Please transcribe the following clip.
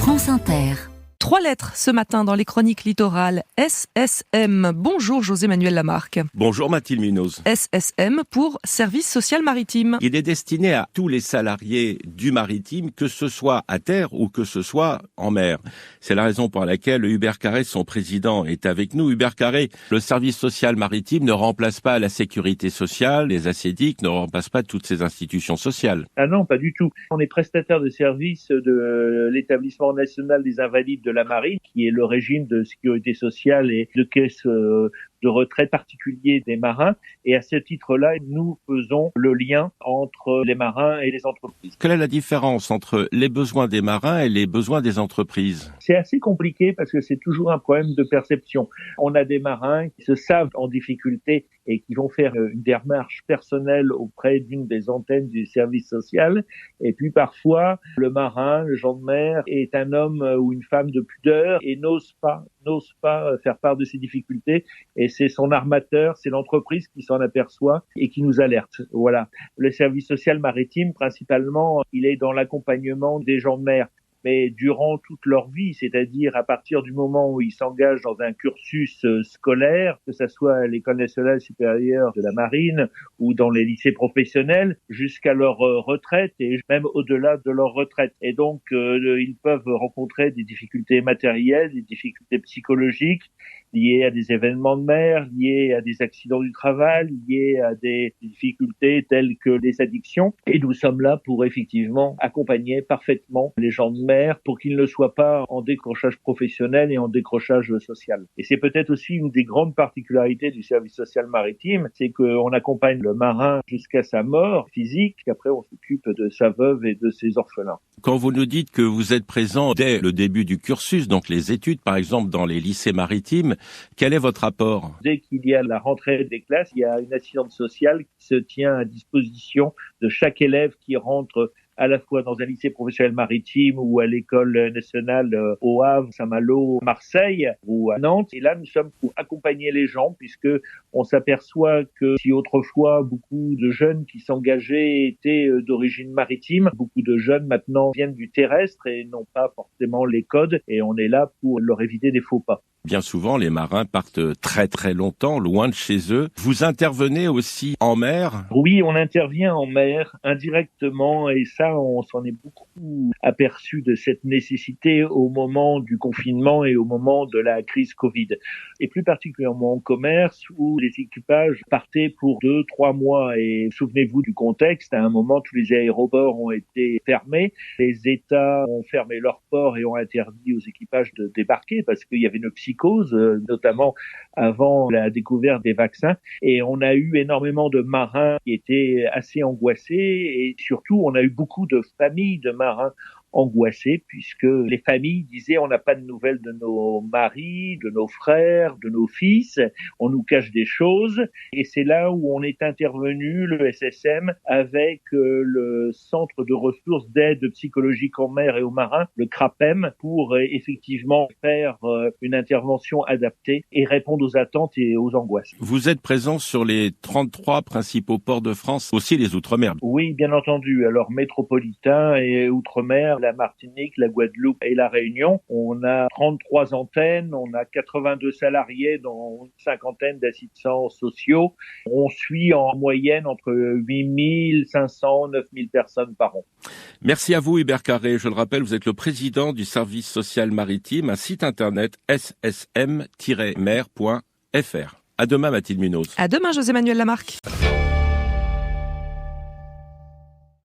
France Inter. 3 lettres ce matin dans les chroniques littorales. SSM. Bonjour José-Manuel Lamarque. Bonjour Mathilde Munoz. SSM pour Service Social Maritime. Il est destiné à tous les salariés du maritime, que ce soit à terre ou que ce soit en mer. C'est la raison pour laquelle Hubert Carré, son président, est avec nous. Hubert Carré, le service social maritime ne remplace pas la sécurité sociale, les ACEDIC ne remplacent pas toutes ces institutions sociales. Ah non, pas du tout. On est prestataire de services de l'établissement national des invalides de la marine, qui est le régime de sécurité sociale et de caisse de retraite particulier des marins. Et à ce titre-là, nous faisons le lien entre les marins et les entreprises. Quelle est la différence entre les besoins des marins et les besoins des entreprises ? C'est assez compliqué parce que c'est toujours un problème de perception. On a des marins qui se savent en difficulté et qui vont faire une démarche personnelle auprès d'une des antennes du service social. Et puis parfois, le marin, le gens de mer, est un homme ou une femme de pudeur et n'ose pas faire part de ses difficultés. Et c'est son armateur, c'est l'entreprise qui s'en aperçoit et qui nous alerte. Voilà. Le service social maritime, principalement, il est dans l'accompagnement des gens de mer. Mais durant toute leur vie, c'est-à-dire à partir du moment où ils s'engagent dans un cursus scolaire, que ce soit à l'École nationale supérieure de la marine ou dans les lycées professionnels, jusqu'à leur retraite et même au-delà de leur retraite. Et donc, ils peuvent rencontrer des difficultés matérielles, des difficultés psychologiques, liées à des événements de mer, liées à des accidents du travail, liées à des difficultés telles que les addictions. Et nous sommes là pour effectivement accompagner parfaitement les gens de mer pour qu'ils ne soient pas en décrochage professionnel et en décrochage social. Et c'est peut-être aussi une des grandes particularités du service social maritime, c'est qu'on accompagne le marin jusqu'à sa mort physique, après on s'occupe de sa veuve et de ses orphelins. Quand vous nous dites que vous êtes présent dès le début du cursus, donc les études par exemple dans les lycées maritimes, quel est votre apport ? Dès qu'il y a la rentrée des classes, il y a une assistante sociale qui se tient à disposition de chaque élève qui rentre à la fois dans un lycée professionnel maritime ou à l'école nationale au Havre, Saint-Malo, Marseille ou à Nantes. Et là, nous sommes pour accompagner les gens puisque on s'aperçoit que si autrefois beaucoup de jeunes qui s'engageaient étaient d'origine maritime, beaucoup de jeunes maintenant viennent du terrestre et n'ont pas forcément les codes et on est là pour leur éviter des faux pas. Bien souvent, les marins partent très très longtemps, loin de chez eux. Vous intervenez aussi en mer ? Oui, on intervient en mer indirectement et ça, on s'en est beaucoup aperçu de cette nécessité au moment du confinement et au moment de la crise Covid. Et plus particulièrement en commerce où les équipages partaient pour 2-3 mois. Et souvenez-vous du contexte, à un moment, tous les aéroports ont été fermés. Les États ont fermé leurs ports et ont interdit aux équipages de débarquer parce qu'il y avait une psychose, notamment avant la découverte des vaccins. Et on a eu énormément de marins qui étaient assez angoissés et surtout, on a eu beaucoup de familles de marins angoissés puisque les familles disaient on n'a pas de nouvelles de nos maris, de nos frères, de nos fils, on nous cache des choses et c'est là où on est intervenu, le SSM, avec le centre de ressources d'aide psychologique en mer et aux marins, le CRAPEM, pour effectivement faire une intervention adaptée et répondre aux attentes et aux angoisses. Vous êtes présent sur les 33 principaux ports de France, aussi les Outre-mer. Oui, bien entendu. Alors métropolitain et Outre-mer, la Martinique, la Guadeloupe et la Réunion. On a 33 antennes, on a 82 salariés dont une cinquantaine d'assistants sociaux. On suit en moyenne entre 8500 et 9000 personnes par an. Merci à vous Hubert Carré. Je le rappelle, vous êtes le président du service social maritime, un site internet ssm-mer.fr. À demain Mathilde Munoz. À demain José-Manuel Lamarque.